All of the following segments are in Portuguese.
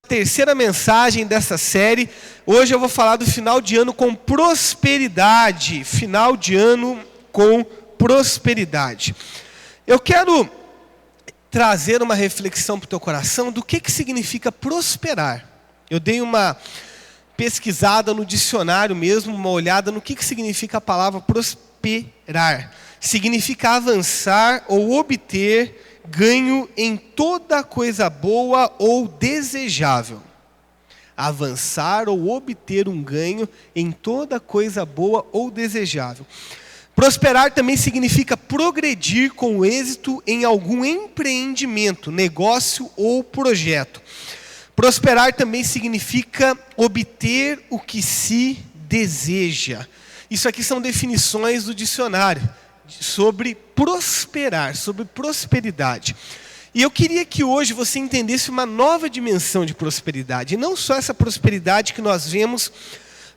Terceira mensagem dessa série. Hoje eu vou falar do final de ano com prosperidade. Final de ano com prosperidade. Eu quero trazer uma reflexão para o teu coração do que significa prosperar. Eu dei uma pesquisada no dicionário mesmo, uma olhada no que significa a palavra prosperar. Significa avançar ou obter ganho em toda coisa boa ou desejável. Avançar ou obter um ganho em toda coisa boa ou desejável. Prosperar também significa progredir com êxito em algum empreendimento, negócio ou projeto. Prosperar também significa obter o que se deseja. Isso aqui são definições do dicionário sobre prosperar, sobre prosperidade. E eu queria que hoje você entendesse uma nova dimensão de prosperidade. E não só essa prosperidade que nós vemos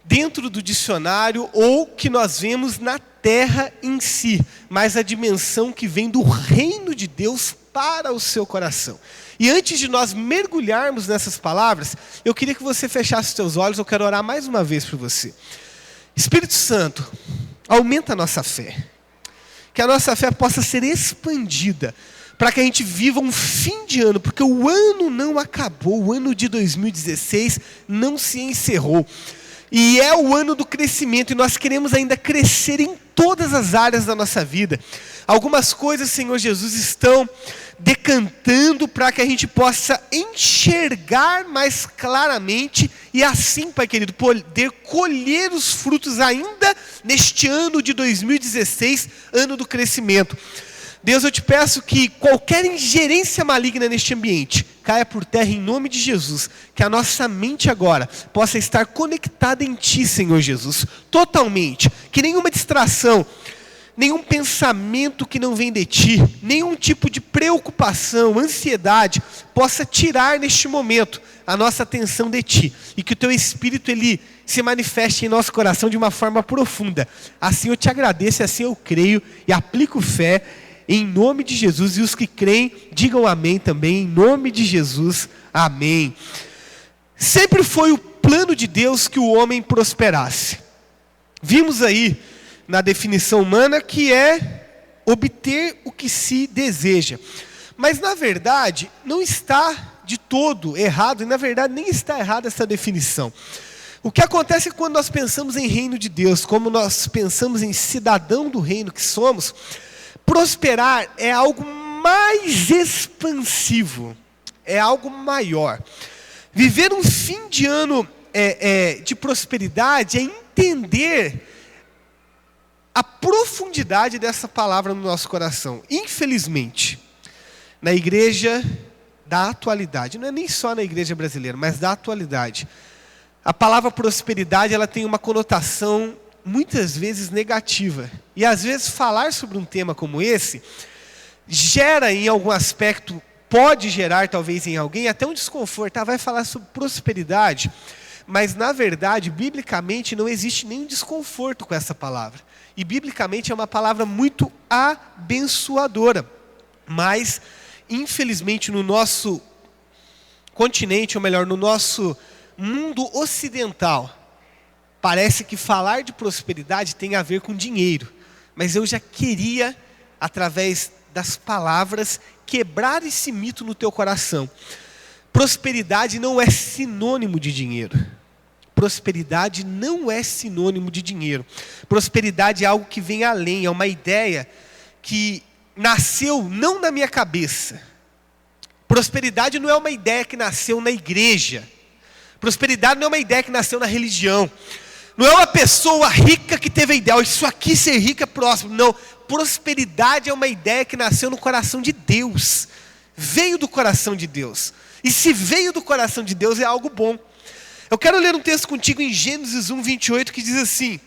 dentro do dicionário ou que nós vemos na terra em si, mas a dimensão que vem do reino de Deus para o seu coração. E antes de nós mergulharmos nessas palavras, eu queria que você fechasse os seus olhos. Eu quero orar mais uma vez por você. Espírito Santo, aumenta a nossa fé. Que a nossa fé possa ser expandida, para que a gente viva um fim de ano, porque o ano não acabou, o ano de 2016 não se encerrou. E é o ano do crescimento, e nós queremos ainda crescer em todas as áreas da nossa vida. Algumas coisas, Senhor Jesus, estão decantando para que a gente possa enxergar mais claramente e assim, Pai querido, poder colher os frutos ainda neste ano de 2016, ano do crescimento. Deus, eu te peço que qualquer ingerência maligna neste ambiente caia por terra em nome de Jesus. Que a nossa mente agora possa estar conectada em Ti, Senhor Jesus, totalmente. Que nenhuma distração, nenhum pensamento que não vem de Ti, nenhum tipo de preocupação, ansiedade, possa tirar neste momento a nossa atenção de Ti. E que o Teu Espírito, Ele se manifeste em nosso coração de uma forma profunda. Assim eu te agradeço, assim eu creio e aplico fé em nome de Jesus. E os que creem, digam amém também, em nome de Jesus, amém. Sempre foi o plano de Deus que o homem prosperasse. Vimos aí na definição humana que é obter o que se deseja. Mas na verdade não está de todo errado, e na verdade nem está errada essa definição. O que acontece quando nós pensamos em reino de Deus, como nós pensamos em cidadão do reino que somos, prosperar é algo mais expansivo, é algo maior. Viver um fim de ano de prosperidade é entender a profundidade dessa palavra no nosso coração. Infelizmente, na igreja da atualidade, não é nem só na igreja brasileira, mas da atualidade, a palavra prosperidade ela tem uma conotação muitas vezes negativa. E às vezes falar sobre um tema como esse gera em algum aspecto, pode gerar talvez em alguém até um desconforto. Vai falar sobre prosperidade, mas na verdade, biblicamente não existe nenhum desconforto com essa palavra. E biblicamente é uma palavra muito abençoadora. Mas, infelizmente, no nosso continente, ou melhor, no nosso mundo ocidental, parece que falar de prosperidade tem a ver com dinheiro. Mas eu já queria, através das palavras, quebrar esse mito no teu coração. Prosperidade não é sinônimo de dinheiro. Prosperidade não é sinônimo de dinheiro. Prosperidade é algo que vem além, é uma ideia que nasceu não na minha cabeça. Prosperidade não é uma ideia que nasceu na igreja. Prosperidade não é uma ideia que nasceu na religião. Não é uma pessoa rica que teve a ideia, isso aqui ser rico é próximo. Não, prosperidade é uma ideia que nasceu no coração de Deus. Veio do coração de Deus. E se veio do coração de Deus é algo bom. Eu quero ler um texto contigo em Gênesis 1, 28, que diz assim: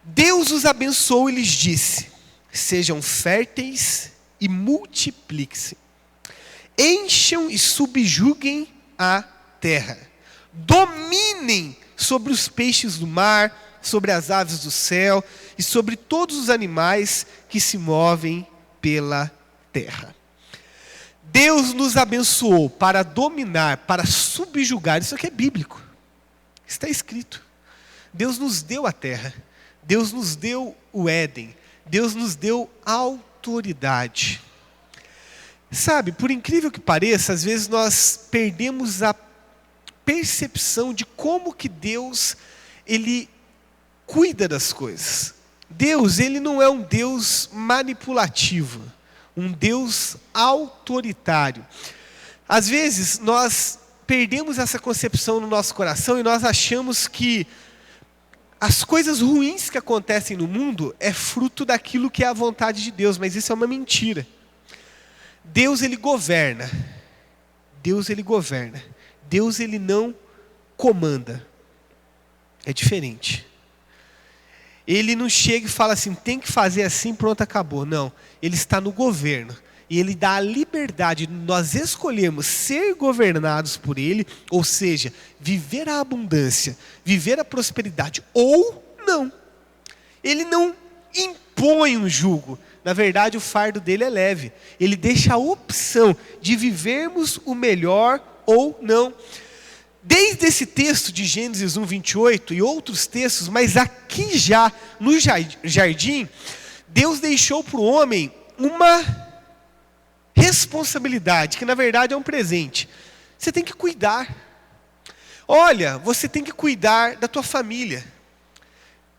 Deus os abençoou e lhes disse: sejam férteis e multipliquem-se. Encham e subjuguem a terra. Dominem sobre os peixes do mar, sobre as aves do céu e sobre todos os animais que se movem pela terra. Deus nos abençoou para dominar, para subjugar. Isso aqui é bíblico. Está escrito. Deus nos deu a terra. Deus nos deu o Éden. Deus nos deu autoridade. Sabe, por incrível que pareça, às vezes nós perdemos a percepção de como que Deus, Ele cuida das coisas. Deus, Ele não é um Deus manipulativo, um Deus autoritário. Às vezes nós perdemos essa concepção no nosso coração e nós achamos que as coisas ruins que acontecem no mundo é fruto daquilo que é a vontade de Deus, mas isso é uma mentira. Deus, Ele governa. Deus, Ele governa. Deus, Ele não comanda. É diferente. Ele não chega e fala assim, tem que fazer assim, pronto, acabou. Não, Ele está no governo. E Ele dá a liberdade de nós escolhermos ser governados por Ele, ou seja, viver a abundância, viver a prosperidade, ou não. Ele não impõe um jugo. Na verdade, o fardo dele é leve. Ele deixa a opção de vivermos o melhor ou não. Desde esse texto de Gênesis 1:28 e outros textos, mas aqui já no jardim, Deus deixou para o homem uma responsabilidade, que na verdade é um presente. Você tem que cuidar. Olha, você tem que cuidar da tua família.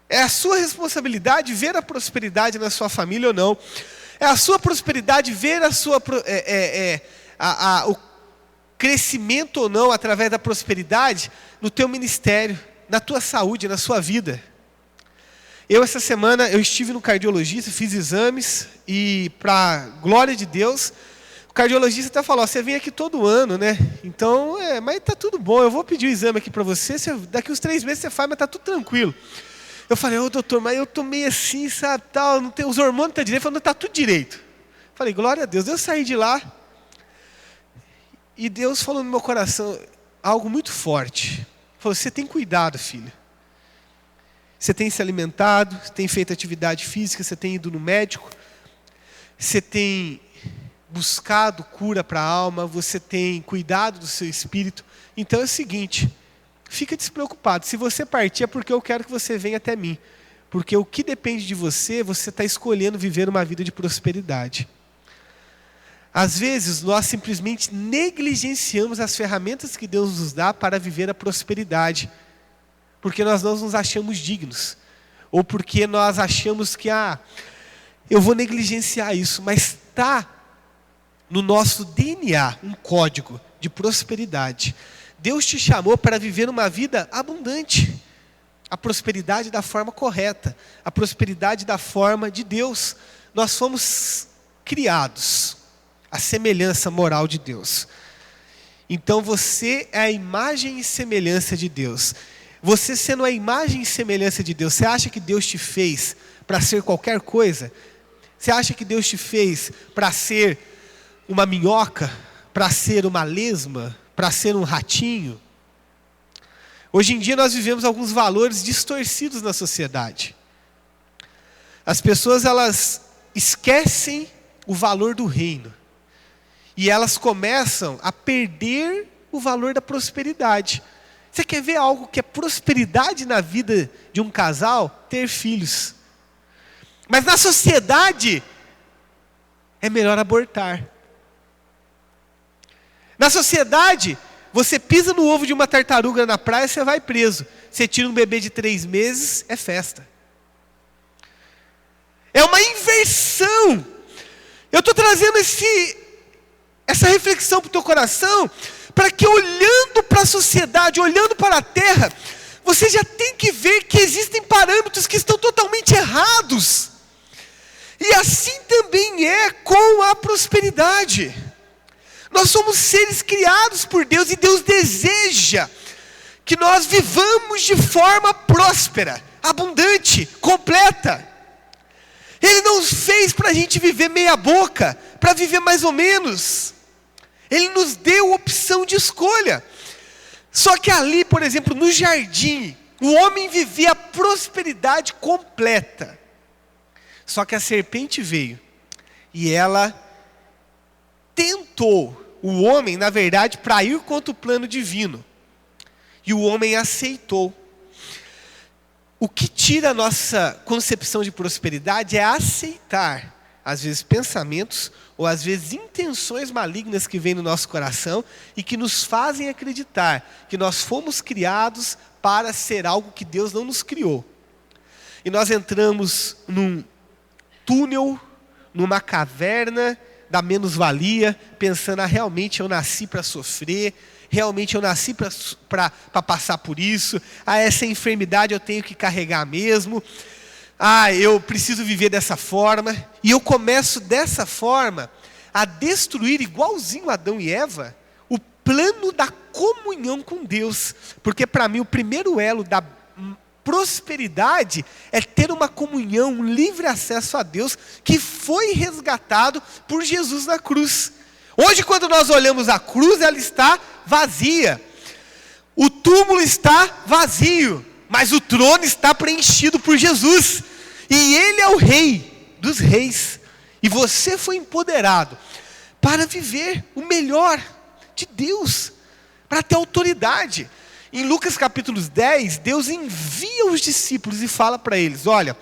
É a sua responsabilidade ver a prosperidade na sua família ou não. É a sua prosperidade ver a sua, o crescimento ou não através da prosperidade no teu ministério, na tua saúde, na sua vida. Essa semana, eu estive no cardiologista, fiz exames e, para glória de Deus, o cardiologista até falou, você vem aqui todo ano, né? Então, mas está tudo bom, eu vou pedir o exame aqui para você, daqui uns 3 meses você faz, mas está tudo tranquilo. Eu falei, doutor, mas eu tô meio assim, sabe, tal, não tem, os hormônios estão direito. Ele falou, não, está tudo direito. Falei, glória a Deus. Eu saí de lá e Deus falou no meu coração algo muito forte. Ele falou, você tem cuidado, filho. Você tem se alimentado, você tem feito atividade física, você tem ido no médico, você tem buscado cura para a alma, você tem cuidado do seu espírito. Então é o seguinte, fica despreocupado. Se você partir é porque eu quero que você venha até mim. Porque o que depende de você, você está escolhendo viver uma vida de prosperidade. Às vezes, nós simplesmente negligenciamos as ferramentas que Deus nos dá para viver a prosperidade. Porque nós não nos achamos dignos. Ou porque nós achamos que, eu vou negligenciar isso. Mas está no nosso DNA um código de prosperidade. Deus te chamou para viver uma vida abundante. A prosperidade da forma correta. A prosperidade da forma de Deus. Nós fomos criados à semelhança moral de Deus. Então você é a imagem e semelhança de Deus. Você sendo a imagem e semelhança de Deus, você acha que Deus te fez para ser qualquer coisa? Você acha que Deus te fez para ser uma minhoca? Para ser uma lesma? Para ser um ratinho? Hoje em dia nós vivemos alguns valores distorcidos na sociedade. As pessoas, elas esquecem o valor do reino. E elas começam a perder o valor da prosperidade. Você quer ver algo que é prosperidade na vida de um casal? Ter filhos. Mas na sociedade, é melhor abortar. Na sociedade, você pisa no ovo de uma tartaruga na praia, você vai preso. Você tira um bebê de 3 meses, é festa. É uma inversão. Eu estou trazendo essa reflexão para o teu coração, para que olhando para a sociedade, olhando para a terra, você já tem que ver que existem parâmetros que estão totalmente errados. E assim também é com a prosperidade. Nós somos seres criados por Deus e Deus deseja que nós vivamos de forma próspera, abundante, completa. Ele não fez para a gente viver meia boca, para viver mais ou menos. Ele nos deu opção de escolha. Só que ali, por exemplo, no jardim, o homem vivia a prosperidade completa. Só que a serpente veio e ela tentou o homem, na verdade, para ir contra o plano divino. E o homem aceitou. O que tira a nossa concepção de prosperidade é aceitar, às vezes, pensamentos ou às vezes intenções malignas que vêm no nosso coração e que nos fazem acreditar que nós fomos criados para ser algo que Deus não nos criou. E nós entramos num túnel, numa caverna da menos-valia, pensando, realmente eu nasci para sofrer, realmente eu nasci para passar por isso, essa enfermidade eu tenho que carregar mesmo, eu preciso viver dessa forma, e eu começo dessa forma a destruir, igualzinho Adão e Eva, o plano da comunhão com Deus, porque para mim o primeiro elo da prosperidade é ter uma comunhão, um livre acesso a Deus, que foi resgatado por Jesus na cruz. Hoje, quando nós olhamos a cruz, ela está vazia, o túmulo está vazio, mas o trono está preenchido por Jesus, e Ele é o Rei dos reis, e você foi empoderado para viver o melhor de Deus, para ter autoridade. Em Lucas capítulo 10, Deus envia os discípulos e fala para eles, olha,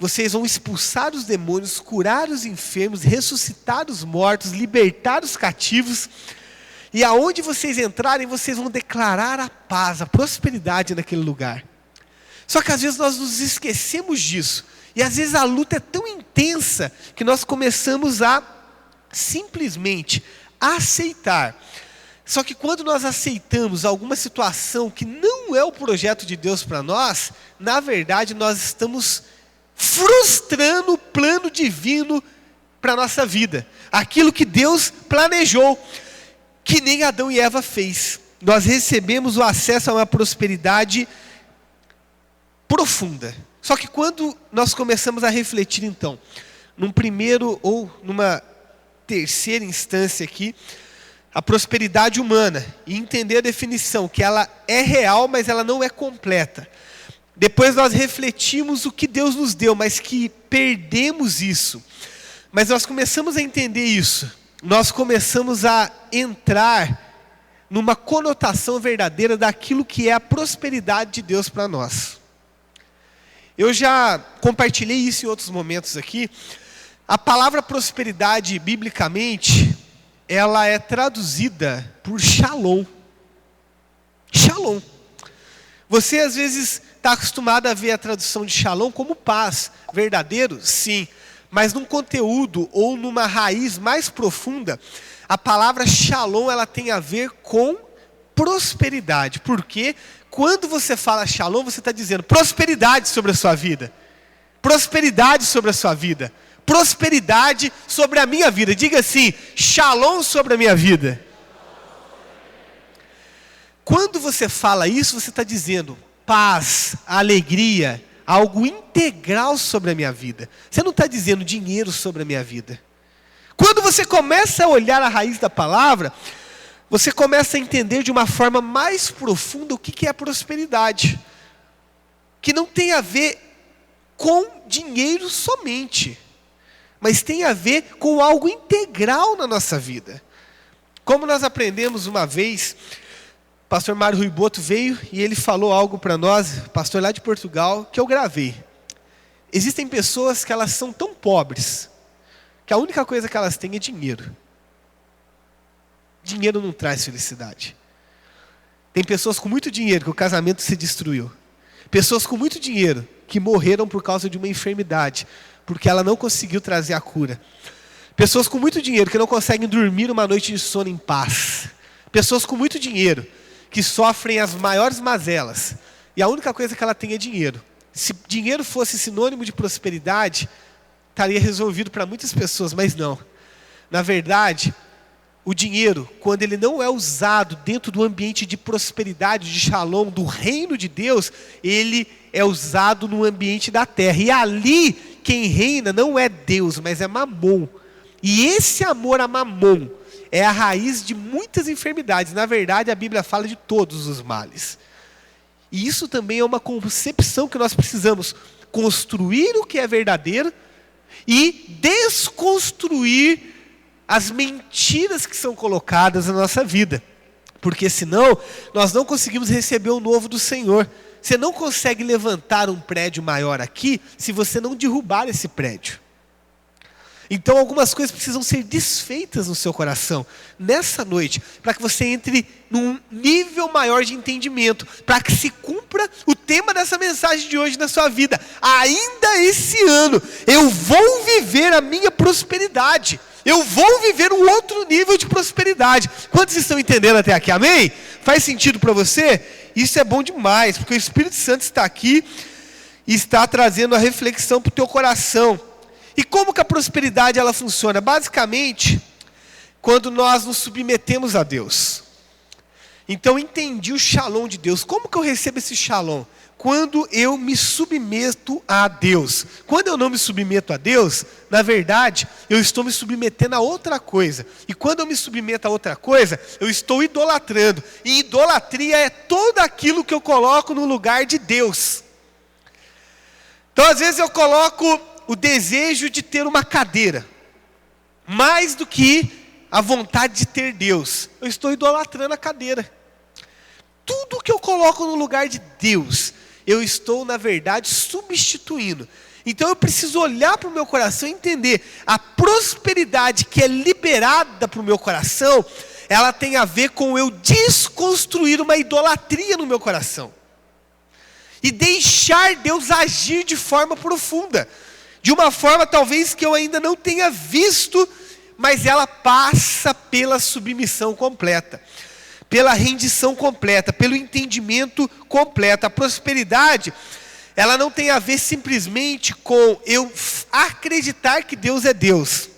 vocês vão expulsar os demônios, curar os enfermos, ressuscitar os mortos, libertar os cativos, e aonde vocês entrarem, vocês vão declarar a paz, a prosperidade naquele lugar. Só que às vezes nós nos esquecemos disso, e às vezes a luta é tão intensa, que nós começamos a simplesmente aceitar. Só que quando nós aceitamos alguma situação que não é o projeto de Deus para nós, na verdade nós estamos frustrando o plano divino para a nossa vida. Aquilo que Deus planejou, que nem Adão e Eva fez. Nós recebemos o acesso a uma prosperidade profunda. Só que quando nós começamos a refletir então, num primeiro ou numa terceira instância aqui, a prosperidade humana, e entender a definição, que ela é real, mas ela não é completa. Depois nós refletimos o que Deus nos deu, mas que perdemos isso. Mas nós começamos a entender isso. Nós começamos a entrar numa conotação verdadeira daquilo que é a prosperidade de Deus para nós. Eu já compartilhei isso em outros momentos aqui. A palavra prosperidade, biblicamente, ela é traduzida por shalom. Shalom. Você às vezes está acostumado a ver a tradução de shalom como paz. Verdadeiro? Sim. Mas num conteúdo ou numa raiz mais profunda, a palavra shalom ela tem a ver com prosperidade. Porque quando você fala shalom, você está dizendo prosperidade sobre a sua vida. Prosperidade sobre a sua vida. Prosperidade sobre a minha vida. Diga assim, shalom sobre a minha vida. Quando você fala isso, você está dizendo paz, alegria, algo integral sobre a minha vida. Você não está dizendo dinheiro sobre a minha vida. Quando você começa a olhar a raiz da palavra, você começa a entender de uma forma mais profunda o que é a prosperidade. Que não tem a ver com dinheiro somente, mas tem a ver com algo integral na nossa vida. Como nós aprendemos uma vez, o pastor Mário Ruiboto veio e ele falou algo para nós, pastor lá de Portugal, que eu gravei. Existem pessoas que elas são tão pobres, que a única coisa que elas têm é dinheiro. Dinheiro não traz felicidade. Tem pessoas com muito dinheiro que o casamento se destruiu. Pessoas com muito dinheiro que morreram por causa de uma enfermidade, porque ela não conseguiu trazer a cura. Pessoas com muito dinheiro que não conseguem dormir uma noite de sono em paz. Pessoas com muito dinheiro que sofrem as maiores mazelas. E a única coisa que ela tem é dinheiro. Se dinheiro fosse sinônimo de prosperidade, estaria resolvido para muitas pessoas, mas não. Na verdade, o dinheiro, quando ele não é usado dentro do ambiente de prosperidade, de shalom, do reino de Deus, ele é usado no ambiente da terra. E ali, quem reina não é Deus, mas é Mamon. E esse amor a Mamon é a raiz de muitas enfermidades. Na verdade, a Bíblia fala de todos os males. E isso também é uma concepção que nós precisamos construir o que é verdadeiro e desconstruir as mentiras que são colocadas na nossa vida. Porque senão, nós não conseguimos receber o novo do Senhor. Você não consegue levantar um prédio maior aqui, se você não derrubar esse prédio. Então algumas coisas precisam ser desfeitas no seu coração, nessa noite, para que você entre num nível maior de entendimento, para que se cumpra o tema dessa mensagem de hoje na sua vida. Ainda esse ano, eu vou viver a minha prosperidade. Eu vou viver um outro nível de prosperidade. Quantos estão entendendo até aqui? Amém? Faz sentido para você? Isso é bom demais, porque o Espírito Santo está aqui e está trazendo a reflexão para o teu coração. E como que a prosperidade ela funciona? Basicamente, quando nós nos submetemos a Deus. Então, entendi o shalom de Deus. Como que eu recebo esse shalom? Quando eu me submeto a Deus. Quando eu não me submeto a Deus, na verdade, eu estou me submetendo a outra coisa. E quando eu me submeto a outra coisa, eu estou idolatrando. E idolatria é tudo aquilo que eu coloco no lugar de Deus. Então, às vezes eu coloco o desejo de ter uma cadeira, mais do que a vontade de ter Deus. Eu estou idolatrando a cadeira. Tudo que eu coloco no lugar de Deus, eu estou, na verdade, substituindo. Então eu preciso olhar para o meu coração e entender, a prosperidade que é liberada para o meu coração, ela tem a ver com eu desconstruir uma idolatria no meu coração. E deixar Deus agir de forma profunda. De uma forma talvez que eu ainda não tenha visto, mas ela passa pela submissão completa, pela rendição completa, pelo entendimento completo. A prosperidade, ela não tem a ver simplesmente com eu acreditar que Deus é Deus,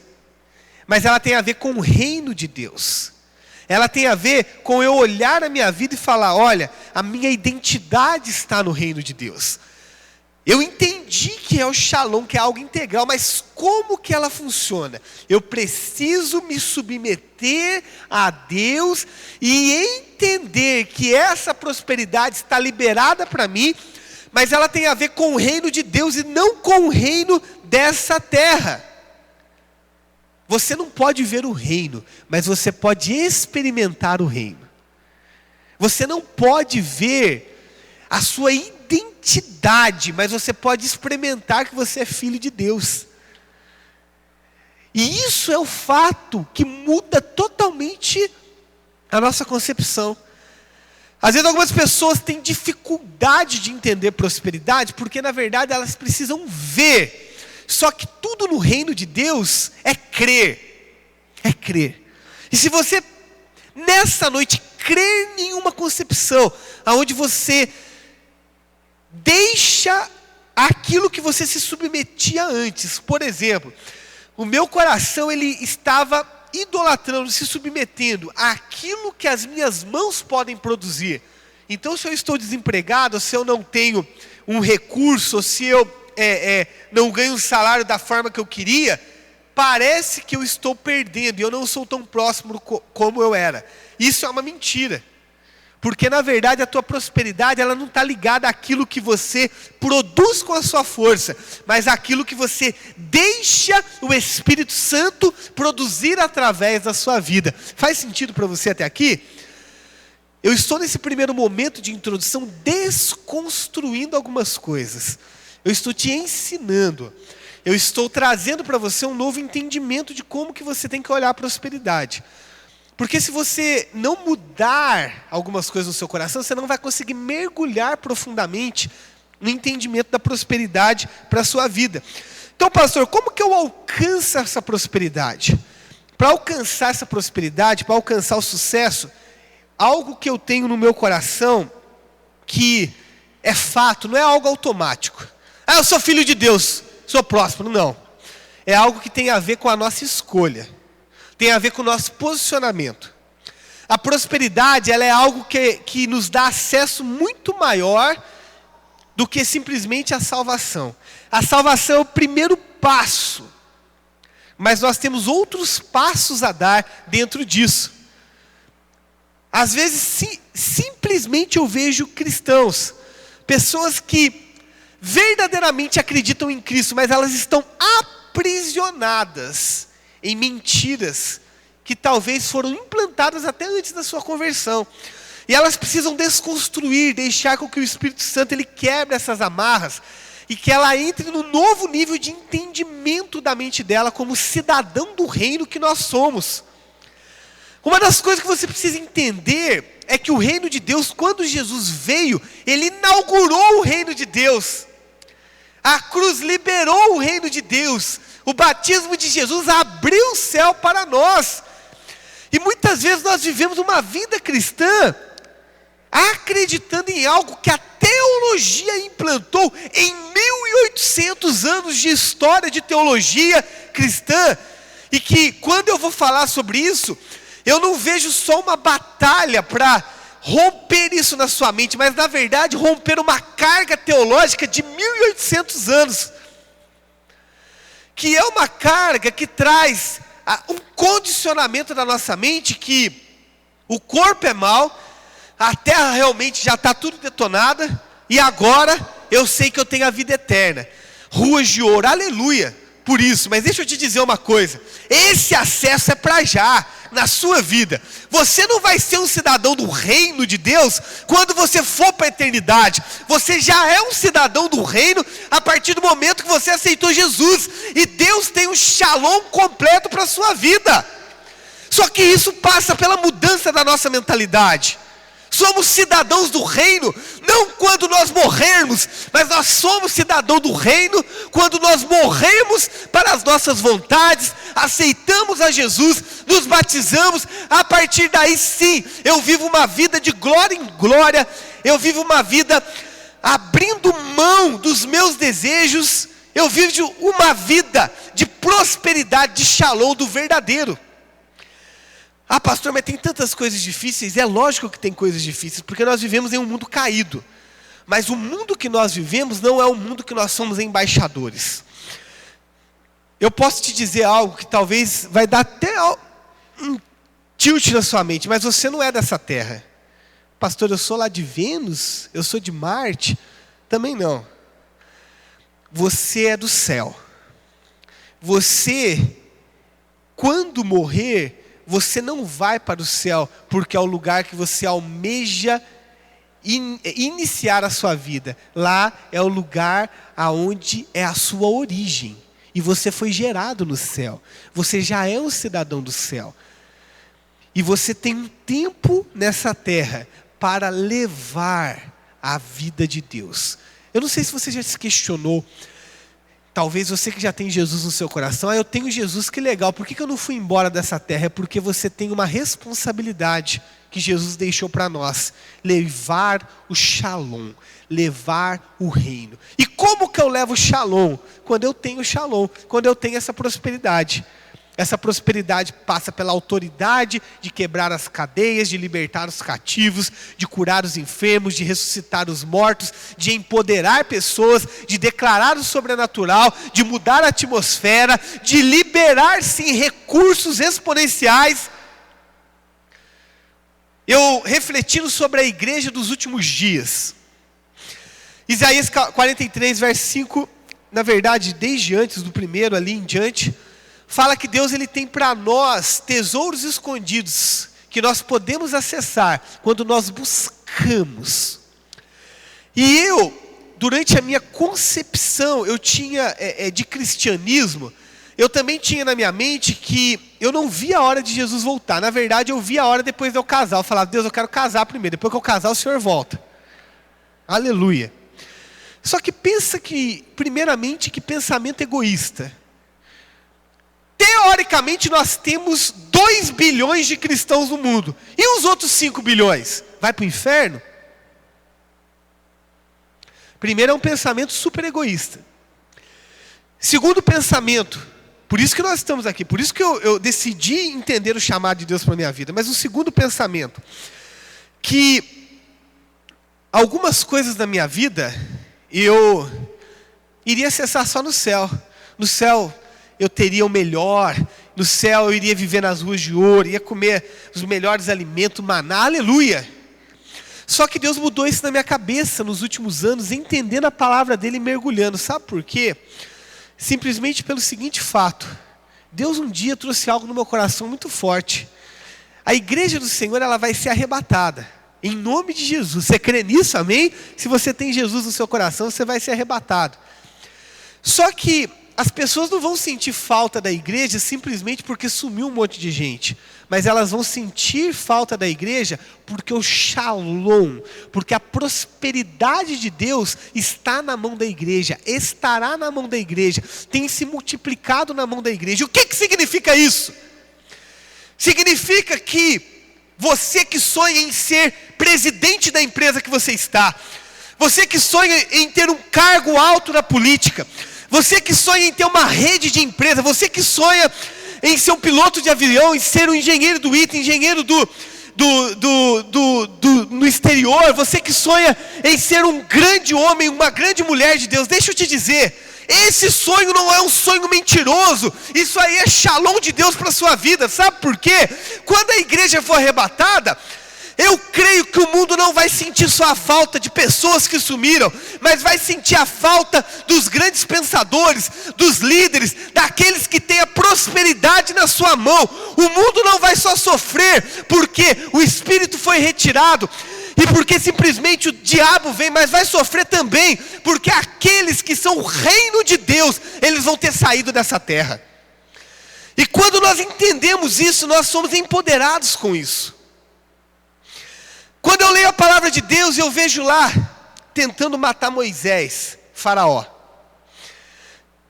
mas ela tem a ver com o reino de Deus. Ela tem a ver com eu olhar a minha vida e falar, olha, a minha identidade está no reino de Deus. Eu entendi que é o shalom, que é algo integral, mas como que ela funciona? Eu preciso me submeter a Deus e entender que essa prosperidade está liberada para mim, mas ela tem a ver com o reino de Deus e não com o reino dessa terra. Você não pode ver o reino, mas você pode experimentar o reino. Você não pode ver a sua identidade, mas você pode experimentar que você é filho de Deus. E isso é o fato que muda totalmente a nossa concepção. Às vezes algumas pessoas têm dificuldade de entender prosperidade, porque na verdade elas precisam ver. Só que tudo no reino de Deus é crer. É crer. E se você, nessa noite, crer em uma concepção, onde você deixa aquilo que você se submetia antes. Por exemplo, o meu coração ele estava idolatrando, se submetendo àquilo que as minhas mãos podem produzir. Então, se eu estou desempregado, se eu não tenho um recurso, ou se eu não ganho um salário da forma que eu queria, parece que eu estou perdendo e eu não sou tão próximo como eu era. Isso é uma mentira. Porque na verdade a tua prosperidade ela não está ligada àquilo que você produz com a sua força, mas àquilo que você deixa o Espírito Santo produzir através da sua vida. Faz sentido para você até aqui? Eu estou nesse primeiro momento de introdução desconstruindo algumas coisas. Eu estou te ensinando. Eu estou trazendo para você um novo entendimento de como que você tem que olhar a prosperidade. Porque se você não mudar algumas coisas no seu coração, você não vai conseguir mergulhar profundamente no entendimento da prosperidade para a sua vida. Então, pastor, como que eu alcanço essa prosperidade? Para alcançar essa prosperidade, para alcançar o sucesso, algo que eu tenho no meu coração, que é fato, não é algo automático. Ah, eu sou filho de Deus, sou próspero. Não. É algo que tem a ver com a nossa escolha. Tem a ver com o nosso posicionamento. A prosperidade, ela é algo que nos dá acesso muito maior do que simplesmente a salvação. A salvação é o primeiro passo. Mas nós temos outros passos a dar dentro disso. Às vezes, simplesmente eu vejo cristãos, pessoas que verdadeiramente acreditam em Cristo, mas elas estão aprisionadas em mentiras que talvez foram implantadas até antes da sua conversão. E elas precisam desconstruir, deixar com que o Espírito Santo ele quebre essas amarras e que ela entre no novo nível de entendimento da mente dela como cidadão do reino que nós somos. Uma das coisas que você precisa entender é que o reino de Deus, quando Jesus veio, ele inaugurou o reino de Deus. A cruz liberou o reino de Deus. O batismo de Jesus abriu o céu para nós. E muitas vezes nós vivemos uma vida cristã acreditando em algo que a teologia implantou em 1800 anos de história de teologia cristã. E que quando eu vou falar sobre isso, eu não vejo só uma batalha para romper isso na sua mente, mas na verdade romper uma carga teológica de 1800 anos. Que é uma carga que traz um condicionamento da nossa mente que o corpo é mau, a terra realmente já está tudo detonada, e agora eu sei que eu tenho a vida eterna. Ruas de ouro, aleluia, por isso. Mas deixa eu te dizer uma coisa, esse acesso é para já, na sua vida. Você não vai ser um cidadão do reino de Deus quando você for para a eternidade. Você já é um cidadão do reino a partir do momento que você aceitou Jesus. E Deus tem um shalom completo para a sua vida. Só que isso passa pela mudança da nossa mentalidade. Somos cidadãos do reino, não quando nós morrermos, mas nós somos cidadãos do reino quando nós morremos para as nossas vontades, aceitamos a Jesus, nos batizamos. A partir daí sim, eu vivo uma vida de glória em glória, eu vivo uma vida abrindo mão dos meus desejos, eu vivo uma vida de prosperidade, de shalom do verdadeiro. Ah, pastor, mas tem tantas coisas difíceis. É lógico que tem coisas difíceis, porque nós vivemos em um mundo caído. Mas o mundo que nós vivemos não é o mundo que nós somos embaixadores. Eu posso te dizer algo que talvez vai dar até um tilt na sua mente, mas você não é dessa terra. Pastor, eu sou lá de Vênus, eu sou de Marte. Também não. Você é do céu. Você, quando morrer, você não vai para o céu, porque é o lugar que você almeja iniciar a sua vida. Lá é o lugar aonde é a sua origem. E você foi gerado no céu. Você já é um cidadão do céu. E você tem um tempo nessa terra para levar a vida de Deus. Eu não sei se você já se questionou. Talvez você que já tem Jesus no seu coração, eu tenho Jesus, que legal, por que eu não fui embora dessa terra? É porque você tem uma responsabilidade que Jesus deixou para nós, levar o shalom, levar o reino. E como que eu levo o shalom? Quando eu tenho shalom, quando eu tenho essa prosperidade. Essa prosperidade passa pela autoridade de quebrar as cadeias, de libertar os cativos, de curar os enfermos, de ressuscitar os mortos, de empoderar pessoas, de declarar o sobrenatural, de mudar a atmosfera, de liberar sim recursos exponenciais. Eu refletindo sobre a igreja dos últimos dias. Isaías 43, verso 5, na verdade desde antes do primeiro ali em diante, fala que Deus ele tem para nós tesouros escondidos que nós podemos acessar quando nós buscamos. E eu, durante a minha concepção, eu tinha de cristianismo, eu também tinha na minha mente que eu não via a hora de Jesus voltar. Na verdade, eu via a hora depois de eu casar. Eu falava, Deus, eu quero casar primeiro. Depois que eu casar, o Senhor volta. Aleluia. Só que pensa que, primeiramente, que pensamento egoísta. Teoricamente nós temos 2 bilhões de cristãos no mundo. E os outros 5 bilhões? Vai para o inferno? Primeiro é um pensamento super egoísta. Segundo pensamento, por isso que nós estamos aqui, por isso que eu decidi entender o chamado de Deus para a minha vida. Mas o segundo pensamento, que algumas coisas da minha vida, eu iria acessar só no céu. No céu eu teria o melhor, no céu eu iria viver nas ruas de ouro, ia comer os melhores alimentos, maná, aleluia. Só que Deus mudou isso na minha cabeça nos últimos anos, entendendo a palavra dele e mergulhando. Sabe por quê? Simplesmente pelo seguinte fato, Deus um dia trouxe algo no meu coração muito forte. A igreja do Senhor, ela vai ser arrebatada. Em nome de Jesus. Você crê nisso, amém? Se você tem Jesus no seu coração, você vai ser arrebatado. Só que as pessoas não vão sentir falta da igreja simplesmente porque sumiu um monte de gente. Mas elas vão sentir falta da igreja porque o shalom, porque a prosperidade de Deus está na mão da igreja, estará na mão da igreja, tem se multiplicado na mão da igreja. O que significa isso? Significa que você que sonha em ser presidente da empresa que você está, você que sonha em ter um cargo alto na política, você que sonha em ter uma rede de empresa, você que sonha em ser um piloto de avião, em ser um engenheiro do ITA, engenheiro no exterior, você que sonha em ser um grande homem, uma grande mulher de Deus, deixa eu te dizer, esse sonho não é um sonho mentiroso, isso aí é shalom de Deus para a sua vida, sabe por quê? Quando a igreja for arrebatada, eu creio que o mundo não vai sentir só a falta de pessoas que sumiram, mas vai sentir a falta dos grandes pensadores, dos líderes, daqueles que têm a prosperidade na sua mão. O mundo não vai só sofrer porque o Espírito foi retirado e porque simplesmente o diabo vem, mas vai sofrer também porque aqueles que são o reino de Deus, eles vão ter saído dessa terra. E quando nós entendemos isso, nós somos empoderados com isso. Quando eu leio a palavra de Deus, eu vejo lá, tentando matar Moisés, Faraó.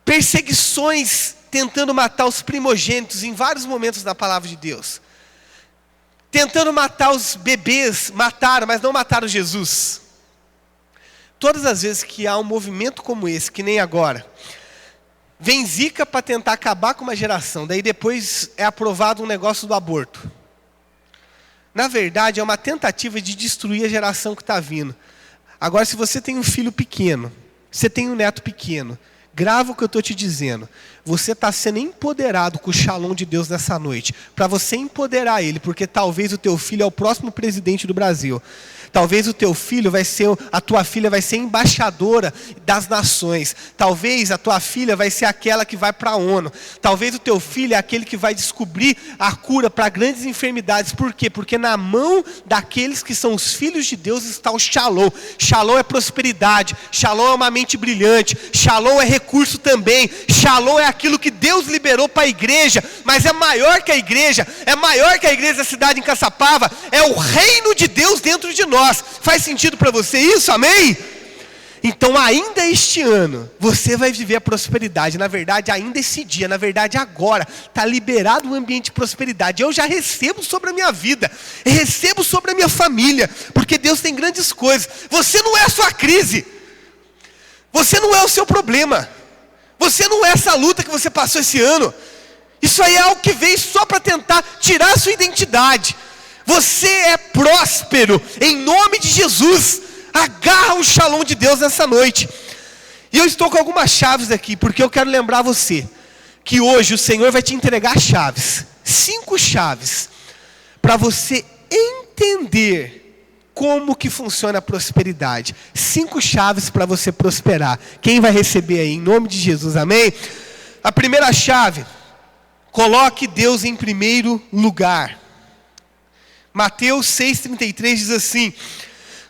Perseguições, tentando matar os primogênitos, em vários momentos da palavra de Deus. Tentando matar os bebês, mataram, mas não mataram Jesus. Todas as vezes que há um movimento como esse, que nem agora, vem Zika para tentar acabar com uma geração, daí depois é aprovado um negócio do aborto. Na verdade, é uma tentativa de destruir a geração que está vindo. Agora, se você tem um filho pequeno, você tem um neto pequeno, grava o que eu estou te dizendo. Você está sendo empoderado com o shalom de Deus nessa noite. Para você empoderar ele, porque talvez o teu filho é o próximo presidente do Brasil. Talvez o teu filho a tua filha vai ser embaixadora das nações. Talvez a tua filha vai ser aquela que vai para a ONU. Talvez o teu filho é aquele que vai descobrir a cura para grandes enfermidades. Por quê? Porque na mão daqueles que são os filhos de Deus está o shalom. Shalom é prosperidade. Shalom é uma mente brilhante. Shalom é recurso também. Shalom é aquilo que Deus liberou para a igreja. Mas é maior que a igreja. É maior que a igreja da cidade em Caçapava. É o reino de Deus dentro de nós. Faz sentido para você isso? Amém? Então ainda este ano, você vai viver a prosperidade. Na verdade, ainda esse dia, na verdade agora, está liberado um ambiente de prosperidade. Eu já recebo sobre a minha vida, eu recebo sobre a minha família, porque Deus tem grandes coisas. Você não é a sua crise, você não é o seu problema, você não é essa luta que você passou esse ano. Isso aí é algo que veio só para tentar tirar a sua identidade. Você é próspero, em nome de Jesus. Agarra o shalom de Deus nessa noite. E eu estou com algumas chaves aqui, porque eu quero lembrar você, que hoje o Senhor vai te entregar chaves. 5 chaves, para você entender como que funciona a prosperidade. 5 chaves para você prosperar. Quem vai receber aí, em nome de Jesus, amém? A primeira chave, coloque Deus em primeiro lugar. Mateus 6,33 diz assim: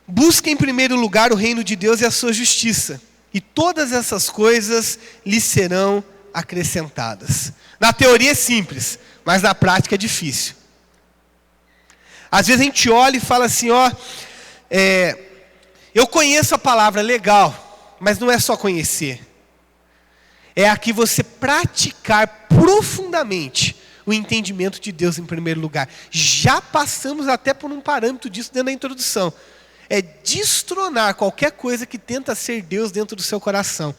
busque em primeiro lugar o reino de Deus e a sua justiça, e todas essas coisas lhe serão acrescentadas. Na teoria é simples, mas na prática é difícil. Às vezes a gente olha e fala assim, eu conheço a palavra, legal, mas não é só conhecer. É aqui você praticar profundamente o entendimento de Deus em primeiro lugar. Já passamos até por um parâmetro disso dentro da introdução. É destronar qualquer coisa que tenta ser Deus dentro do seu coração.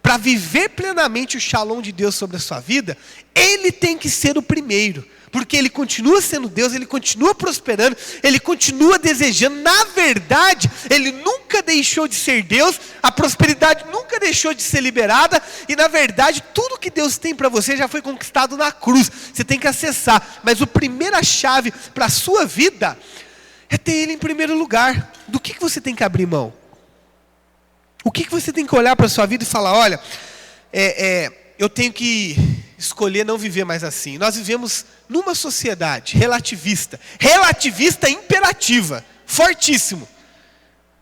Para viver plenamente o shalom de Deus sobre a sua vida, Ele tem que ser o primeiro. Porque Ele continua sendo Deus, Ele continua prosperando, Ele continua desejando. Na verdade, Ele nunca deixou de ser Deus, a prosperidade nunca deixou de ser liberada. E na verdade, tudo que Deus tem para você já foi conquistado na cruz. Você tem que acessar. Mas a primeira chave para a sua vida é ter Ele em primeiro lugar. Do que você tem que abrir mão? O que você tem que olhar para a sua vida e falar, olha, eu tenho que escolher não viver mais assim. Nós vivemos numa sociedade relativista imperativa, fortíssimo.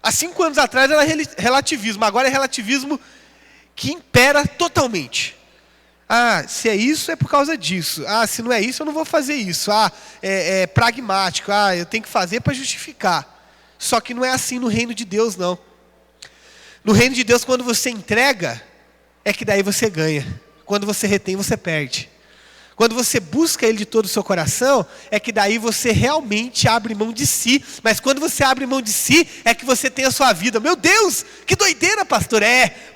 Há 5 anos atrás era relativismo, agora é relativismo que impera totalmente. Se é isso, é por causa disso. Se não é isso, eu não vou fazer isso. É pragmático. Eu tenho que fazer para justificar. Só que não é assim no reino de Deus, não. No reino de Deus, quando você entrega, é que daí você ganha. Quando você retém, você perde. Quando você busca Ele de todo o seu coração, é que daí você realmente abre mão de si. Mas quando você abre mão de si, é que você tem a sua vida. Meu Deus, que doideira, pastor.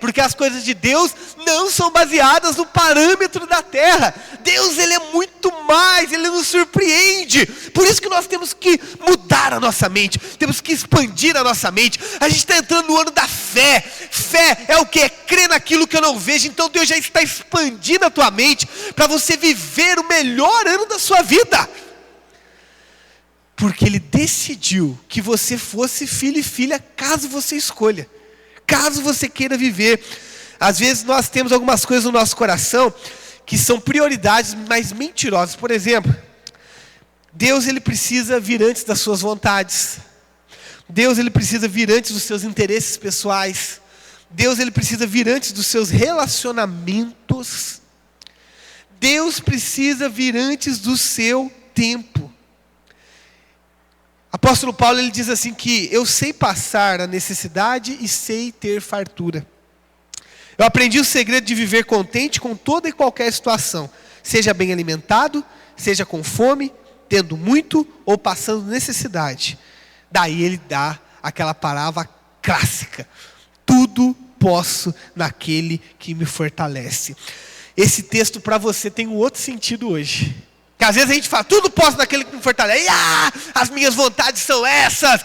Porque as coisas de Deus não são baseadas no parâmetro da terra. Deus, Ele é muito mais, Ele nos surpreende. Por isso que nós temos que mudar a nossa mente, temos que expandir a nossa mente. A gente está entrando no ano da fé. Fé é o que? É crer naquilo que eu não vejo. Então Deus já está expandindo a tua mente para você viver o melhor ano da sua vida, porque Ele decidiu que você fosse filho e filha, caso você escolha, caso você queira viver. Às vezes nós temos algumas coisas no nosso coração que são prioridades, mas mentirosas. Por exemplo, Deus, Ele precisa vir antes das suas vontades. Deus, Ele precisa vir antes dos seus interesses pessoais. Deus, Ele precisa vir antes dos seus relacionamentos. Deus precisa vir antes do seu tempo. Apóstolo Paulo, ele diz assim que eu sei passar a necessidade e sei ter fartura. Eu aprendi o segredo de viver contente com toda e qualquer situação, seja bem alimentado, seja com fome, tendo muito ou passando necessidade. Daí ele dá aquela palavra clássica: tudo posso naquele que me fortalece. Esse texto para você tem um outro sentido hoje. Que às vezes a gente fala, tudo posso naquele que me fortalece. As minhas vontades são essas.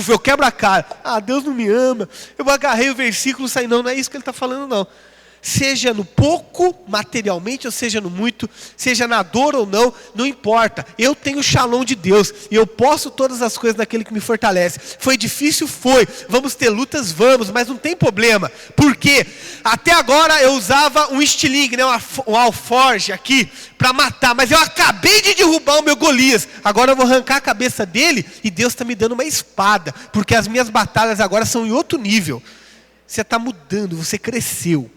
Eu quebro a cara. Deus não me ama. Eu agarrei o versículo e saí. Não é isso que ele está falando, não. Seja no pouco, materialmente, ou seja no muito, seja na dor ou não, não importa. Eu tenho o shalom de Deus, e eu posso todas as coisas naquele que me fortalece. Foi difícil? Foi. Vamos ter lutas? Vamos, mas não tem problema. Por quê? Até agora eu usava um estilingue, um alforge aqui, para matar, mas eu acabei de derrubar o meu Golias. Agora eu vou arrancar a cabeça dele, e Deus está me dando uma espada, porque as minhas batalhas agora são em outro nível. Você está mudando, você cresceu.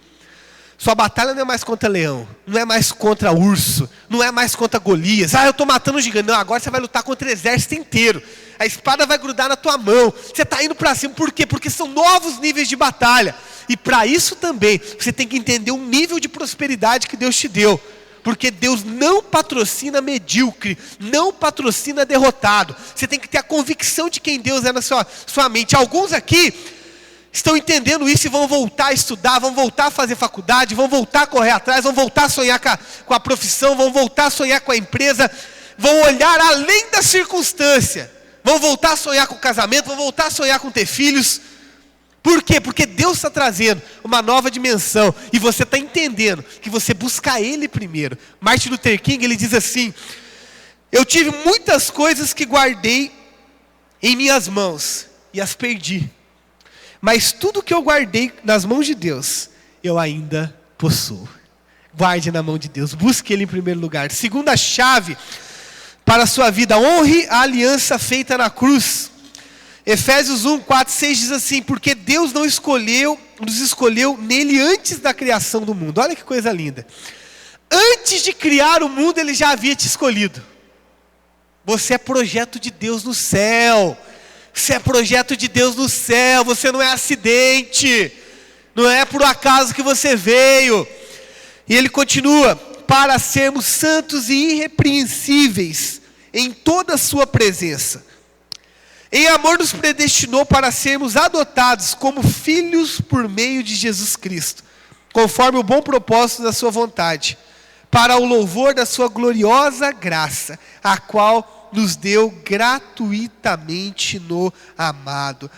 Sua batalha não é mais contra leão, não é mais contra urso, não é mais contra Golias. Eu estou matando um gigante. Não, agora você vai lutar contra o exército inteiro. A espada vai grudar na tua mão. Você está indo para cima. Por quê? Porque são novos níveis de batalha. E para isso também, você tem que entender o nível de prosperidade que Deus te deu. Porque Deus não patrocina medíocre, não patrocina derrotado. Você tem que ter a convicção de quem Deus é na sua mente. Alguns aqui estão entendendo isso e vão voltar a estudar, vão voltar a fazer faculdade, vão voltar a correr atrás, vão voltar a sonhar com a profissão, vão voltar a sonhar com a empresa, vão olhar além da circunstância, vão voltar a sonhar com o casamento, vão voltar a sonhar com ter filhos. Por quê? Porque Deus está trazendo uma nova dimensão e você está entendendo que você busca Ele primeiro. Martin Luther King, ele diz assim: eu tive muitas coisas que guardei em minhas mãos e as perdi. Mas tudo que eu guardei nas mãos de Deus, eu ainda possuo. Guarde na mão de Deus, busque Ele em primeiro lugar. Segunda chave para a sua vida: honre a aliança feita na cruz. Efésios 1, 4, 6 diz assim: porque Deus nos escolheu nele antes da criação do mundo. Olha que coisa linda. Antes de criar o mundo, Ele já havia te escolhido. Você é projeto de Deus no céu. Você é projeto de Deus no céu, você não é acidente, não é por acaso que você veio. E ele continua: para sermos santos e irrepreensíveis em toda a sua presença. Em amor nos predestinou para sermos adotados como filhos por meio de Jesus Cristo, conforme o bom propósito da sua vontade, para o louvor da sua gloriosa graça, a qual nos deu gratuitamente no amado.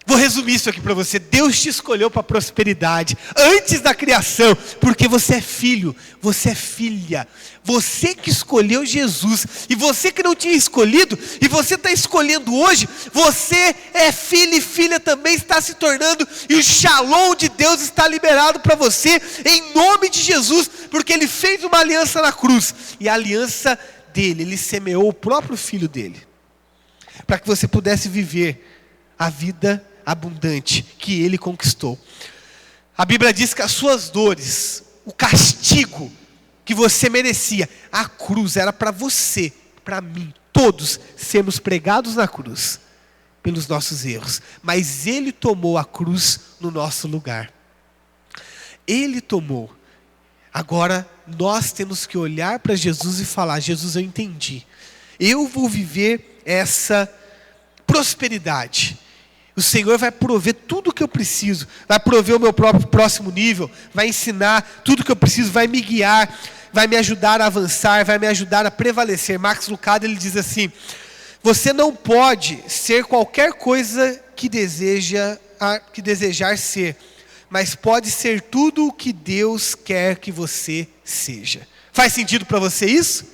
Vou resumir isso aqui para você. Deus te escolheu para a prosperidade antes da criação, porque você é filho, você é filha. Você que escolheu Jesus, e você que não tinha escolhido, e você está escolhendo hoje, você é filho e filha também, está se tornando, e o shalom de Deus está liberado para você, em nome de Jesus, porque Ele fez uma aliança na cruz, e a aliança dele, Ele semeou o próprio filho dele, para que você pudesse viver a vida abundante que Ele conquistou. A Bíblia diz que as suas dores, o castigo que você merecia, a cruz era para você, para mim, todos sermos pregados na cruz, pelos nossos erros, mas Ele tomou a cruz no nosso lugar. Ele tomou. Agora nós temos que olhar para Jesus e falar: Jesus, eu entendi, eu vou viver essa prosperidade. O Senhor vai prover tudo o que eu preciso, vai prover o meu próprio próximo nível, vai ensinar tudo o que eu preciso, vai me guiar, vai me ajudar a avançar, vai me ajudar a prevalecer. Max Lucado, ele diz assim: você não pode ser qualquer coisa que desejar ser, mas pode ser tudo o que Deus quer que você seja. Faz sentido para você isso?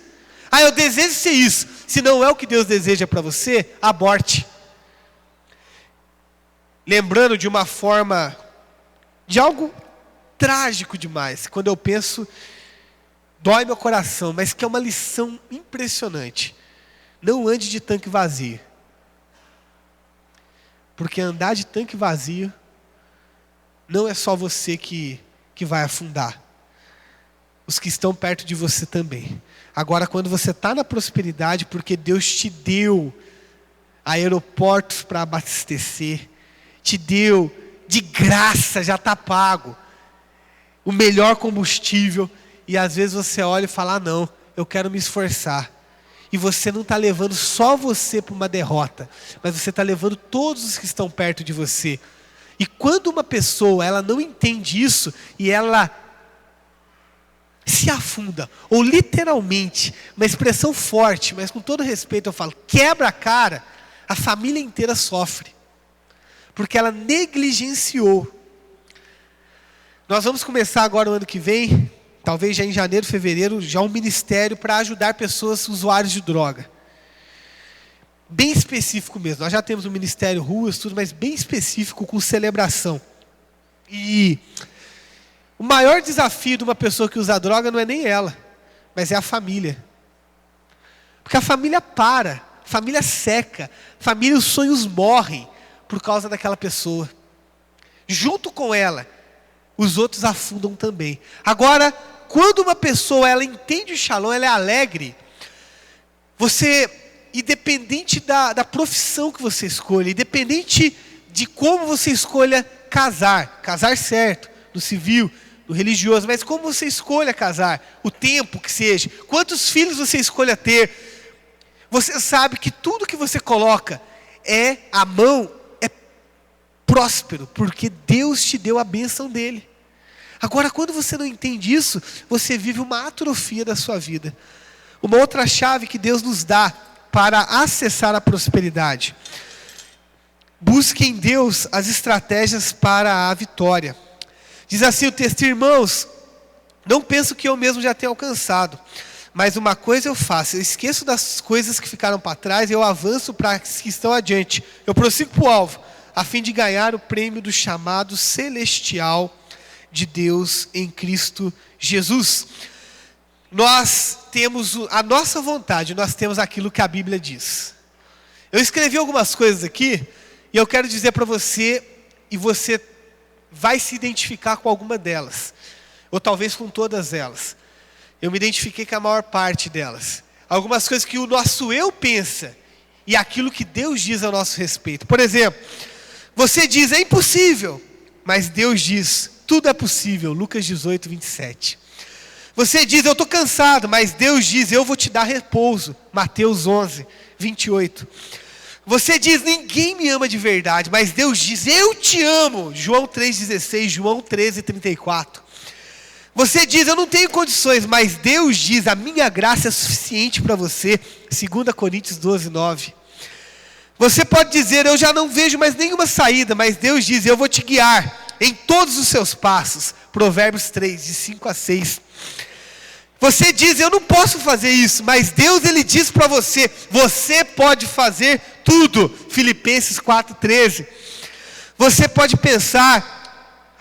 Eu desejo ser isso. Se não é o que Deus deseja para você, aborte. Lembrando de uma forma, de algo trágico demais, quando eu penso, dói meu coração, mas que é uma lição impressionante. Não ande de tanque vazio, porque andar de tanque vazio, não é só você que vai afundar, os que estão perto de você também. Agora, quando você está na prosperidade, porque Deus te deu aeroportos para abastecer, te deu de graça, já está pago, o melhor combustível, e às vezes você olha e fala: não, eu quero me esforçar, e você não está levando só você para uma derrota, mas você está levando todos os que estão perto de você. E quando uma pessoa, ela não entende isso, e ela se afunda, ou literalmente, uma expressão forte, mas com todo respeito eu falo, quebra a cara, a família inteira sofre, porque ela negligenciou. Nós vamos começar agora o ano que vem, talvez já em janeiro, fevereiro, já um ministério para ajudar pessoas usuários de droga. Bem específico mesmo. Nós já temos um ministério ruas, tudo, mas bem específico, com celebração. E o maior desafio de uma pessoa que usa droga não é nem ela, mas é a família. Porque a família para, a família seca, a família, os sonhos morrem por causa daquela pessoa. Junto com ela, os outros afundam também. Agora, quando uma pessoa, ela entende o shalom, ela é alegre, você, independente da profissão que você escolha, independente de como você escolha casar certo, no civil, no religioso, mas como você escolha casar, o tempo que seja, quantos filhos você escolha ter, você sabe que tudo que você coloca a mão é próspero, porque Deus te deu a bênção dele. Agora, quando você não entende isso, você vive uma atrofia da sua vida. Uma outra chave que Deus nos dá para acessar a prosperidade: busque em Deus as estratégias para a vitória. Diz assim o texto: irmãos, não penso que eu mesmo já tenha alcançado, mas uma coisa eu faço, eu esqueço das coisas que ficaram para trás, eu avanço para as que estão adiante, eu prossigo para o alvo, a fim de ganhar o prêmio do chamado celestial de Deus em Cristo Jesus. Nós temos a nossa vontade, nós temos aquilo que a Bíblia diz. Eu escrevi algumas coisas aqui, e eu quero dizer para você, e você vai se identificar com alguma delas, ou talvez com todas elas. Eu me identifiquei com a maior parte delas. Algumas coisas que o nosso eu pensa, e aquilo que Deus diz a nosso respeito. Por exemplo, você diz: é impossível, mas Deus diz: tudo é possível. Lucas 18, 27. Você diz: eu estou cansado, mas Deus diz: eu vou te dar repouso. Mateus 11, 28. Você diz: ninguém me ama de verdade, mas Deus diz: eu te amo. João 3,16, João 13, 34. Você diz: eu não tenho condições, mas Deus diz: a minha graça é suficiente para você. 2 Coríntios 12, 9. Você pode dizer, eu já não vejo mais nenhuma saída, mas Deus diz, eu vou te guiar em todos os seus passos. Provérbios 3, de 5 a 6. Você diz, eu não posso fazer isso, mas Deus, Ele diz para você, você pode fazer tudo. Filipenses 4,13. Você pode pensar,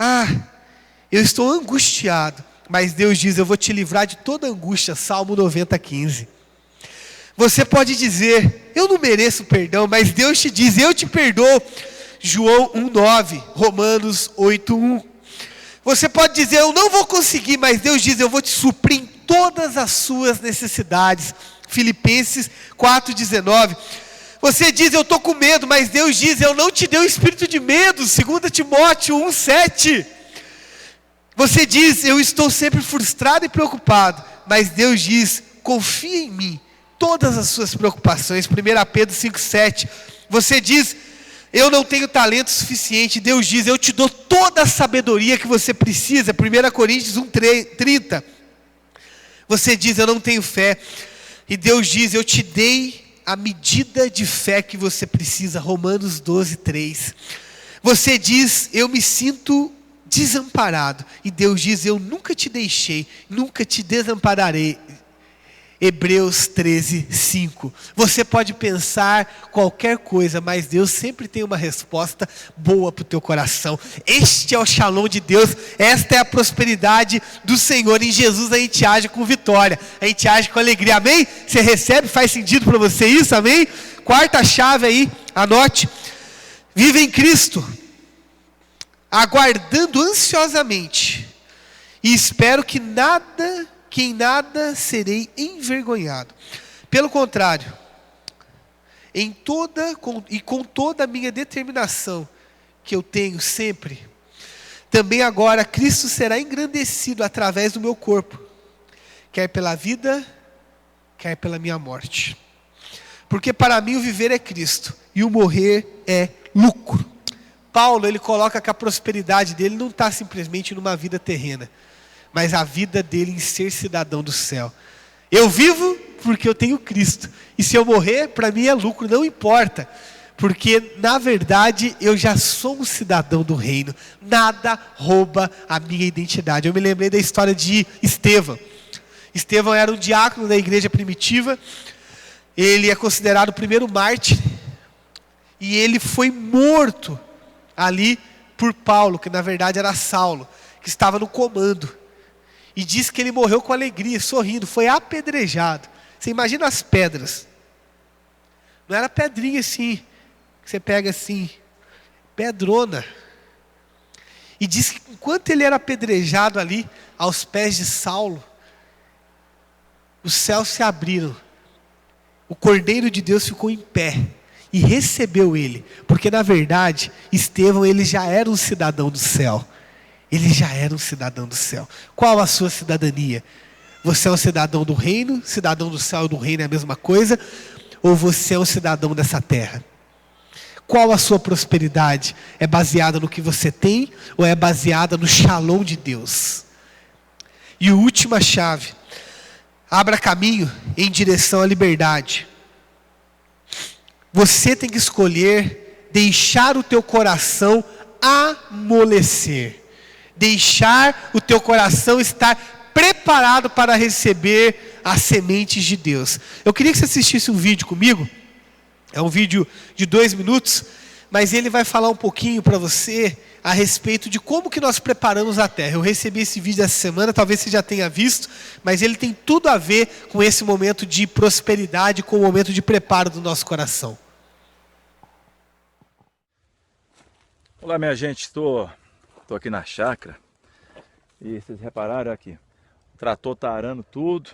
eu estou angustiado, mas Deus diz, eu vou te livrar de toda angústia. Salmo 90,15. Você pode dizer, eu não mereço perdão, mas Deus te diz, eu te perdoo. João 1,9, Romanos 8,1. Você pode dizer, eu não vou conseguir, mas Deus diz, eu vou te suprir em todas as suas necessidades. Filipenses 4,19. Você diz, eu estou com medo, mas Deus diz, eu não te dei o espírito de medo. 2 Timóteo 1,7. Você diz, eu estou sempre frustrado e preocupado, mas Deus diz, confia em mim, todas as suas preocupações. 1 Pedro 5,7. Você diz, eu não tenho talento suficiente. Deus diz, eu te dou toda a sabedoria que você precisa. 1 Coríntios 1,30. Você diz, eu não tenho fé. E Deus diz, eu te dei a medida de fé que você precisa. Romanos 12,3. Você diz, eu me sinto desamparado. E Deus diz, eu nunca te deixei, nunca te desampararei. Hebreus 13:5. Você pode pensar qualquer coisa, mas Deus sempre tem uma resposta boa para o teu coração. Este é o Shalom de Deus, esta é a prosperidade do Senhor. Em Jesus a gente age com vitória, a gente age com alegria, amém? Você recebe, faz sentido para você isso, amém? Quarta chave aí, anote. Vive em Cristo, aguardando ansiosamente, e espero que em nada serei envergonhado. Pelo contrário, com toda a minha determinação que eu tenho sempre, também agora Cristo será engrandecido através do meu corpo, quer pela vida, quer pela minha morte. Porque para mim o viver é Cristo e o morrer é lucro. Paulo, ele coloca que a prosperidade dele não está simplesmente numa vida terrena, mas a vida dele em ser cidadão do céu. Eu vivo porque eu tenho Cristo, e se eu morrer, para mim é lucro, não importa, porque na verdade eu já sou um cidadão do reino, nada rouba a minha identidade. Eu me lembrei da história de Estevão. Estevão era um diácono da igreja primitiva, ele é considerado o primeiro mártir, e ele foi morto ali por Paulo, que na verdade era Saulo, que estava no comando. E diz que ele morreu com alegria, sorrindo, foi apedrejado. Você imagina as pedras. Não era pedrinha assim, que você pega assim, pedrona. E diz que enquanto ele era apedrejado ali, aos pés de Saulo, os céus se abriram. O Cordeiro de Deus ficou em pé e recebeu ele. Porque na verdade, Estevão, ele já era um cidadão do céu. Ele já era um cidadão do céu. Qual a sua cidadania? Você é um cidadão do reino? Cidadão do céu e do reino é a mesma coisa? Ou você é um cidadão dessa terra? Qual a sua prosperidade? É baseada no que você tem? Ou é baseada no Shalom de Deus? E a última chave. Abra caminho em direção à liberdade. Você tem que escolher deixar o teu coração amolecer. Deixar o teu coração estar preparado para receber as sementes de Deus. Eu queria que você assistisse um vídeo comigo. É um vídeo de 2 minutos, mas ele vai falar um pouquinho para você a respeito de como que nós preparamos a terra. Eu recebi esse vídeo essa semana, talvez você já tenha visto, mas ele tem tudo a ver com esse momento de prosperidade, com o momento de preparo do nosso coração. Olá, minha gente, estou aqui na chácara e vocês repararam aqui, o trator está arando tudo,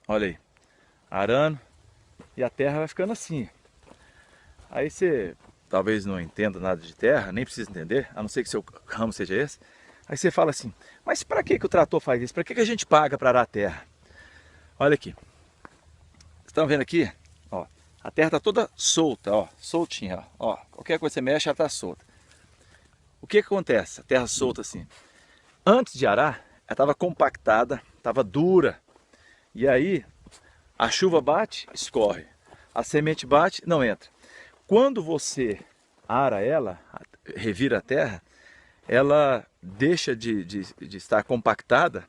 olha aí, arando, e a terra vai ficando assim. Aí você talvez não entenda nada de terra, nem precisa entender, a não ser que seu ramo seja esse. Aí você fala assim, mas para que o trator faz isso? Para que a gente paga para arar a terra? Olha aqui, vocês estão vendo aqui? Ó, a terra está toda solta, ó, soltinha, ó, qualquer coisa que você mexe, ela está solta. O que acontece? A terra solta assim. Antes de arar, ela estava compactada, estava dura. E aí, a chuva bate, escorre. A semente bate, não entra. quando você ara ela, revira a terra, ela deixa de estar compactada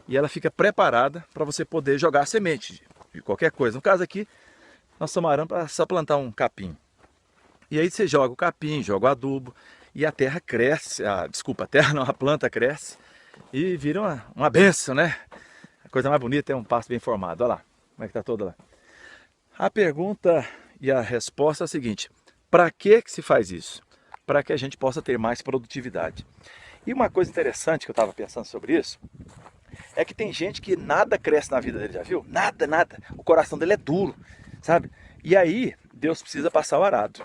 e ela fica preparada para você poder jogar a semente de qualquer coisa. No caso aqui, nós estamos arando para só plantar um capim. E aí você joga o capim, joga o adubo e a terra cresce, a planta cresce e vira uma benção, né? A coisa mais bonita é um pasto bem formado. Olha lá, como é que está toda lá. A pergunta e a resposta é a seguinte: para que se faz isso? Para que a gente possa ter mais produtividade. E uma coisa interessante que eu estava pensando sobre isso, é que tem gente que nada cresce na vida dele, já viu? Nada, nada. O coração dele é duro, sabe? E aí, Deus precisa passar o arado.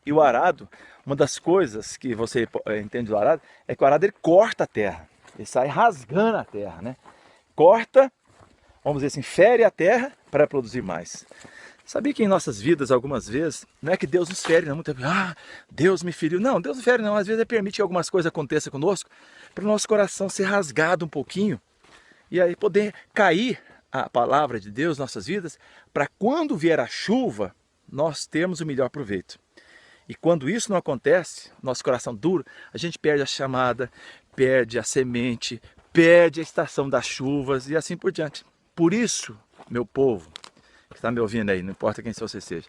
E o arado, uma das coisas que você entende do arado, é que o arado ele corta a terra. Ele sai rasgando a terra, né? Corta, vamos dizer assim, fere a terra para produzir mais. Sabia que em nossas vidas, algumas vezes, não é que Deus nos fere, não, muito tempo, Deus me feriu. Não, Deus não fere não, às vezes Ele permite que algumas coisas aconteçam conosco, para o nosso coração ser rasgado um pouquinho, e aí poder cair a palavra de Deus em nossas vidas, para quando vier a chuva, nós termos o melhor proveito. E quando isso não acontece, nosso coração duro, a gente perde a chamada, perde a semente, perde a estação das chuvas e assim por diante. Por isso, meu povo, que está me ouvindo aí, não importa quem você seja,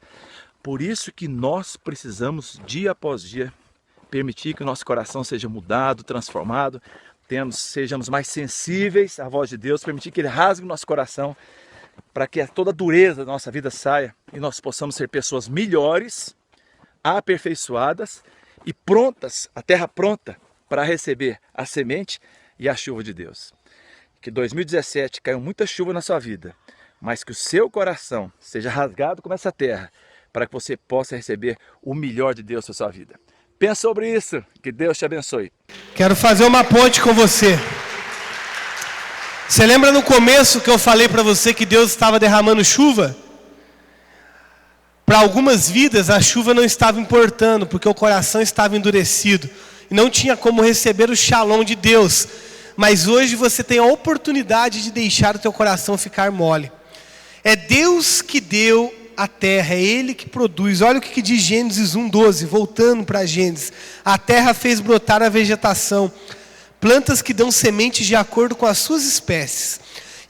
por isso que nós precisamos, dia após dia, permitir que o nosso coração seja mudado, transformado, sejamos mais sensíveis à voz de Deus, permitir que Ele rasgue o nosso coração, para que toda a dureza da nossa vida saia e nós possamos ser pessoas melhores, aperfeiçoadas e prontas, a terra pronta para receber a semente e a chuva de Deus. Que 2017 caiu muita chuva na sua vida, mas que o seu coração seja rasgado como essa terra, para que você possa receber o melhor de Deus na sua vida. Pensa sobre isso, que Deus te abençoe. Quero fazer uma ponte com você. Você lembra no começo que eu falei para você que Deus estava derramando chuva? Para algumas vidas a chuva não estava importando, porque o coração estava endurecido e não tinha como receber o shalom de Deus. Mas hoje você tem a oportunidade de deixar o teu coração ficar mole. É Deus que deu a terra, é Ele que produz. Olha o que diz Gênesis 1:12, voltando para Gênesis. A terra fez brotar a vegetação, plantas que dão sementes de acordo com as suas espécies,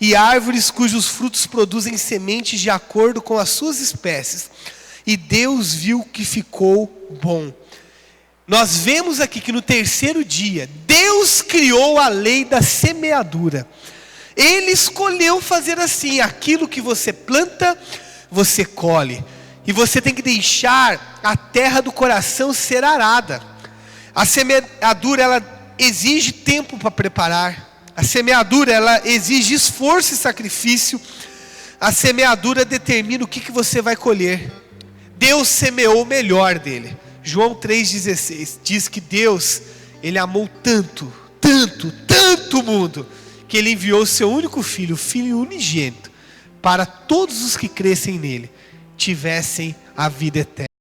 e árvores cujos frutos produzem sementes de acordo com as suas espécies. E Deus viu que ficou bom. Nós vemos aqui que no terceiro dia, Deus criou a lei da semeadura. Ele escolheu fazer assim: aquilo que você planta, você colhe. E você tem que deixar a terra do coração ser arada. A semeadura, ela exige tempo para preparar. A semeadura, ela exige esforço e sacrifício. A semeadura determina o que você vai colher. Deus semeou o melhor dele. João 3,16 diz que Deus, Ele amou tanto, tanto, tanto o mundo, que Ele enviou o seu único filho, o Filho unigênito, para todos os que crescem nele, tivessem a vida eterna.